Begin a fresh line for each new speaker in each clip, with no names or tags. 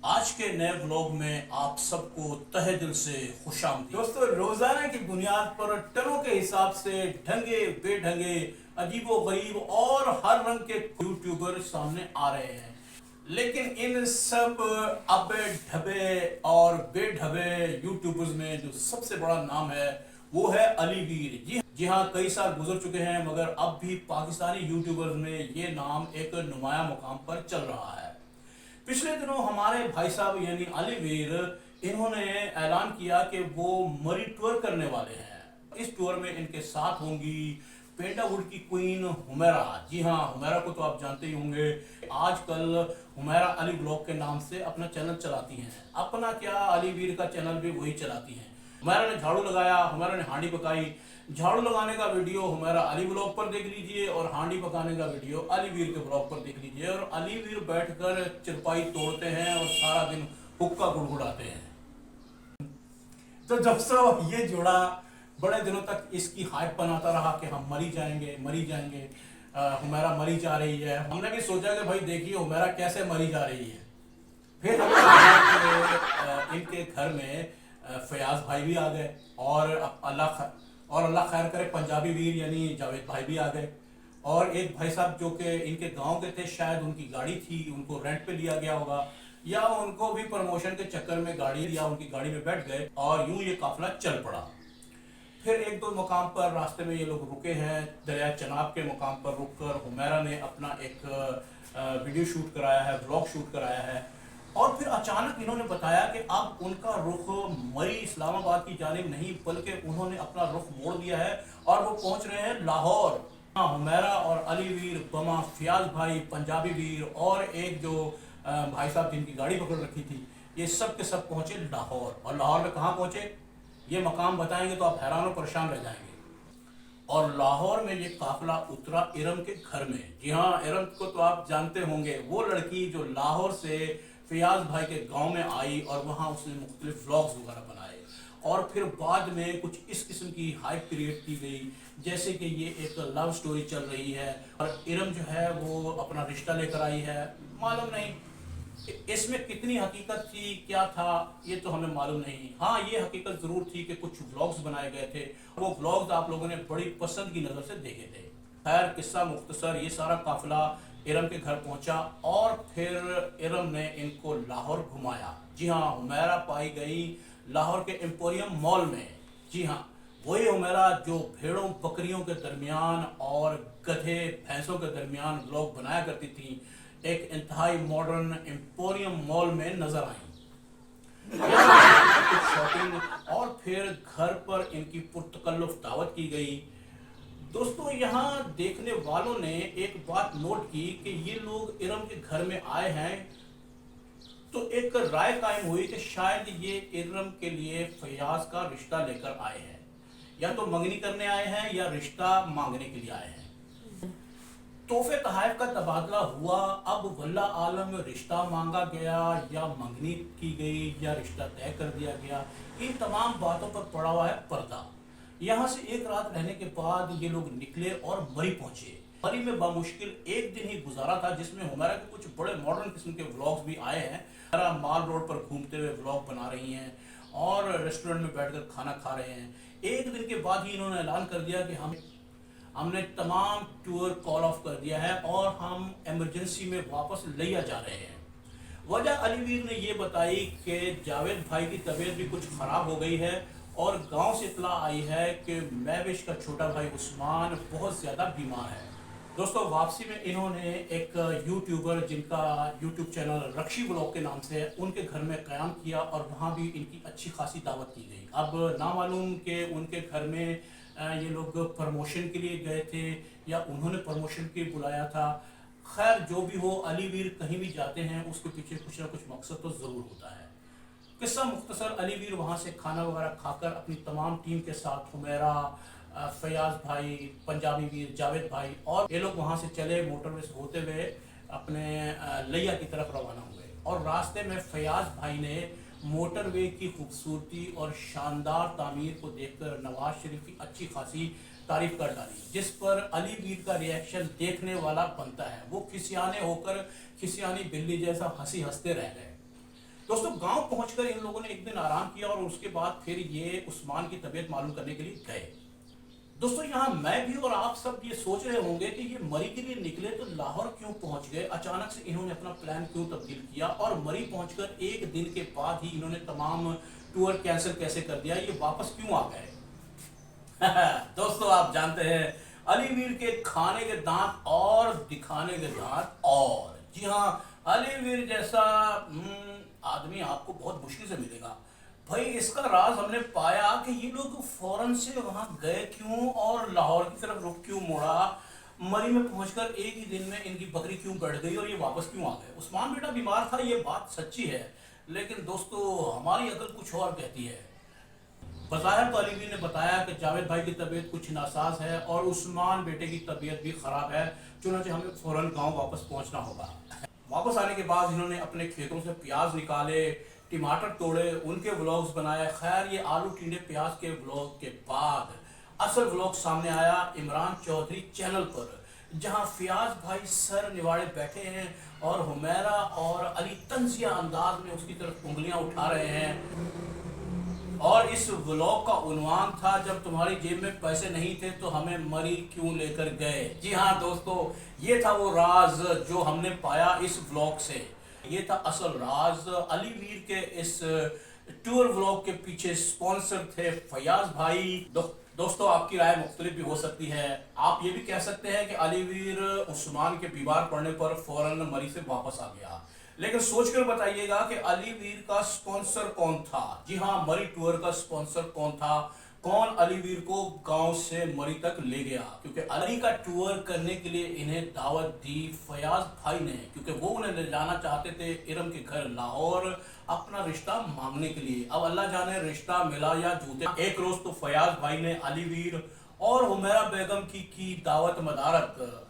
آج کے نئے व्लॉग में आप सबको तहे दिल से खुशामदीद।
दोस्तों, रोजाना की बुनियाद पर टनों के हिसाब से ढंगे बेढंगे अजीबो गरीब और हर रंग के यूट्यूबर सामने आ रहे हैं, लेकिन इन सब अबे ढबे और बेढबे यूट्यूबर्स में जो सबसे बड़ा नाम है वो है अली वीर। जी हाँ, कई साल गुजर चुके हैं मगर अब भी पाकिस्तानी यूट्यूबर्स में ये नाम एक नुमाया मुकाम पर चल रहा है। पिछले दिनों हमारे भाई साहब यानी अली वीर, इन्होंने ऐलान किया कि वो मरी टूर करने वाले हैं। इस टूर में इनके साथ होंगी पेंडावुड की क्वीन हुमैरा। जी हाँ, हुमैरा को तो आप जानते ही होंगे। आजकल हुमैरा अली ब्लॉग के नाम से अपना चैनल चलाती हैं। अपना क्या, अली वीर का चैनल भी वही चलाती हैं। हुमैरा ने झाड़ू लगाया, हुमैरा ने हांडी पकाई। झाड़ू लगाने का वीडियो हुमैरा अली ब्लॉग पर देख लीजिए और हांडी पकाने का वीडियो अली वीर के ब्लॉग पर देख लीजिए। और अली वीर बैठकर चरपाई तोड़ते हैं और सारा दिन हुक्का गुड़गुड़ाते हैं। तो दोस्तों, ये जोड़ा बड़े दिनों तक इसकी हाइप बनाता रहा कि हम मरी जाएंगे मरी जाएंगे, हुमैरा मरी जा रही है। हमने भी सोचा कि भाई देखिए हुमैरा कैसे मरी जा रही है। फिर हमें लगा कि इनके घर में फयाज भाई भी आ गए और अल्लाह खैर करे पंजाबी वीर यानी जावेद भाई भी आ गए। और एक भाई साहब जो कि इनके गांव के थे, शायद उनकी गाड़ी थी, उनको रेंट पे लिया गया होगा या उनको भी प्रमोशन के चक्कर में गाड़ी या उनकी गाड़ी में बैठ गए और यूं ये काफिला चल पड़ा। फिर एक दो मुकाम पर रास्ते में ये लोग रुके हैं। दरिया चनाब के मुकाम पर रुककर हुमैरा ने अपना एक वीडियो शूट कराया है, व्लॉग शूट कराया है। और फिर अचानक इन्होंने बताया कि अब उनका रुख मरी इस्लामाबाद की जानिब नहीं बल्कि उन्होंने अपना रुख मोड़ दिया है और वो पहुंच रहे हैं लाहौर। हुमैरा और अली वीर, बमा, फयाज भाई, पंजाबी वीर और एक जो भाई साहब जिनकी गाड़ी पकड़ रखी थी, ये सब के सब पहुंचे लाहौर। और लाहौर में कहाँ पहुंचे ये मकाम बताएंगे तो आप हैरान और परेशान रह जाएंगे। और लाहौर में ये काफिला उतरा इरम के घर में। जी हाँ, इरम को तो आप जानते होंगे, वो लड़की जो लाहौर से फयाज भाई के गांव में आई और वहाँ उसने मुख्तलिफ व्लॉग्स वगैरह बनाए। और फिर बाद में कुछ इस किस्म की हाइप क्रिएट की गई जैसे कि ये एक लव स्टोरी चल रही है और इरम जो है वो अपना रिश्ता लेकर आई है। मालूम नहीं इसमें कितनी हकीकत थी, क्या था, ये तो हमें मालूम नहीं। हाँ, ये हकीकत जरूर थी कि कुछ व्लॉग्स बनाए गए थे, वो व्लॉग्स आप लोगों ने बड़ी पसंद की नज़र से देखे थे। खैर, किस्सा मुख्तसर, ये सारा काफिला इरम के घर पहुंचा और फिर इरम ने इनको लाहौर घुमाया। जी हाँ, हुमैरा पाई गई लाहौर के एम्पोरियम मॉल में। जी हाँ, वही हुमैरा जो भेड़ों बकरियों के दरमियान और गधे भैंसों के दरमियान व्लॉग बनाया करती थी, एक इंतहाई मॉडर्न एम्पोरियम मॉल में नजर आई। शॉपिंग और फिर घर पर इनकी पुरतकल्लुफ दावत की गई। दोस्तों, यहाँ देखने वालों ने एक बात नोट की कि ये लोग इरम के घर में आए हैं तो एक राय कायम हुई कि शायद ये इरम के लिए फयाज का रिश्ता लेकर आए हैं, या तो मंगनी करने आए हैं या रिश्ता मांगने के लिए आए हैं। तोहफे तहाइफ का तबादला हुआ। अब वल्ला आलम रिश्ता मांगा गया या मंगनी की गई या रिश्ता तय कर दिया गया, इन तमाम बातों पर पड़ा हुआ है पर्दा। यहाँ से एक रात रहने के बाद ये लोग निकले और मरी पहुंचे। मरी में बामुश्किल एक दिन ही गुजारा था जिसमें हुमैरा के कुछ बड़े मॉडर्न किस्म के व्लॉग्स भी आए हैं। हुमैरा माल रोड पर घूमते हुए व्लॉग बना रही हैं और रेस्टोरेंट में बैठकर खाना खा रहे हैं। एक दिन के बाद ही इन्होंने ऐलान कर दिया कि हमने तमाम टूर कॉल ऑफ कर दिया है और हम इमरजेंसी में वापस लिया जा रहे हैं। वजह अली वीर ने ये बताई कि जावेद भाई की तबीयत भी कुछ ख़राब हो गई है और गांव से इतला आई है कि महविश का छोटा भाई उस्मान बहुत ज़्यादा बीमार है। दोस्तों, वापसी में इन्होंने एक यूट्यूबर जिनका यूट्यूब चैनल रक्षी ब्लॉग के नाम से है, उनके घर में क़याम किया और वहाँ भी इनकी अच्छी खासी दावत की गई। अब नामालूम कि उनके घर में ये लोग प्रमोशन के लिए गए थे या उन्होंने प्रमोशन के लिए बुलाया था। खैर, जो भी हो, अली वीर कहीं भी जाते हैं उसके पीछे कुछ ना कुछ मकसद तो ज़रूर होता है। किस्सा मुख्तसर, अली वीर वहाँ से खाना वगैरह खाकर अपनी तमाम टीम के साथ हुमैरा, फयाज भाई, पंजाबी वीर, जावेद भाई और ये लोग वहाँ से चले मोटरवे से होते हुए अपने लिया की तरफ रवाना हुए। और रास्ते में फयाज भाई ने मोटरवे की खूबसूरती और शानदार तामीर को देखकर नवाज शरीफ की अच्छी खासी तारीफ कर डाली, जिस पर अली वीर का रिएक्शन देखने वाला बनता है। वो खिसियाने होकर खिसियानी बिल्ली जैसा हंसी हंसते रह गए। दोस्तों गांव पहुंचकर इन लोगों ने एक दिन आराम किया और उसके बाद फिर ये उस्मान की तबीयत मालूम करने के लिए गए। दोस्तों यहाँ मैं भी और आप सब ये सोच रहे होंगे कि ये मरी के लिए निकले तो लाहौर क्यों पहुंच गए, अचानक से इन्होंने अपना प्लान क्यों तब्दील किया और मरी पहुंचकर एक दिन के बाद ही इन्होंने तमाम टूर कैंसिल कैसे कर दिया, ये वापस क्यों आ गए? दोस्तों आप जानते हैं अलीवीर के खाने के दांत और दिखाने के दांत और। जी हाँ, अलीवीर जैसा आदमी आपको बहुत मुश्किल से मिलेगा। भाई इसका राज हमने पाया कि ये लोग फौरन से वहां गए क्यों और लाहौर की तरफ रुख क्यों मोड़ा, मरी में पहुंचकर एक ही दिन में इनकी बकरी क्यों बढ़ गई और ये वापस क्यों आ गए। उस्मान बेटा बीमार था, ये बात सच्ची है, लेकिन दोस्तों हमारी अकल कुछ और कहती है। बज़ाहिर तो अलीवीर ने बताया कि जावेद भाई की तबीयत कुछ नासाज है और उस्मान बेटे की तबीयत भी खराब है, चुनांचे हमें फौरन गांव वापस पहुंचना होगा। वापस आने के बाद इन्होंने अपने खेतों से प्याज निकाले, टमाटर तोड़े, उनके व्लॉग्स बनाए। खैर ये आलू टिंडे प्याज के व्लॉग के बाद असल व्लॉग सामने आया इमरान चौधरी चैनल पर, जहां फयाज भाई सर निवाड़े बैठे हैं और हुमैरा और अली तंजिया अंदाज में उसकी तरफ उंगलियां उठा रहे हैं। और इस व्लॉग का उन्वान था जब तुम्हारी जेब में पैसे नहीं थे तो हमें मरी क्यों लेकर गए। जी हाँ दोस्तों, ये था वो राज जो हमने पाया इस व्लॉग से। ये था असल राज। अलीवीर के इस टूर व्लॉग के पीछे स्पॉन्सर थे फयाज भाई। दोस्तों आपकी राय मुख्तलिफ भी हो सकती है। आप ये भी कह सकते हैं कि अलीवीर उस्मान के बीमार पड़ने पर फौरन मरी से वापस आ गया, लेकिन सोचकर बताइएगा कि अलीवीर का स्पॉन्सर कौन था। जी हाँ, मरी टूर का स्पॉन्सर कौन था, कौन अलीवीर को गांव से मरी तक ले गया, क्योंकि अली का टूर करने के लिए इन्हें दावत दी फयाज भाई ने, क्योंकि वो उन्हें ले जाना चाहते थे इरम के घर लाहौर अपना रिश्ता मांगने के लिए। अब अल्लाह जाने रिश्ता मिला या जूते। एक रोज तो फयाज भाई ने अलीवीर और हुमैरा बेगम की दावत मदारत,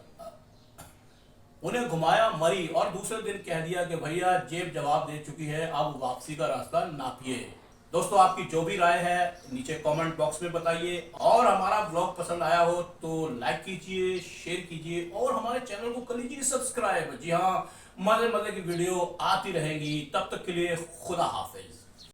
उन्हें घुमाया मरी और दूसरे दिन कह दिया कि भैया जेब जवाब दे चुकी है, अब वापसी का रास्ता नापिए। दोस्तों आपकी जो भी राय है नीचे कमेंट बॉक्स में बताइए, और हमारा ब्लॉग पसंद आया हो तो लाइक कीजिए, शेयर कीजिए और हमारे चैनल को कर लीजिए सब्सक्राइब। जी हाँ, मजे मजे की वीडियो आती रहेंगी। तब तक के लिए खुदा हाफिज।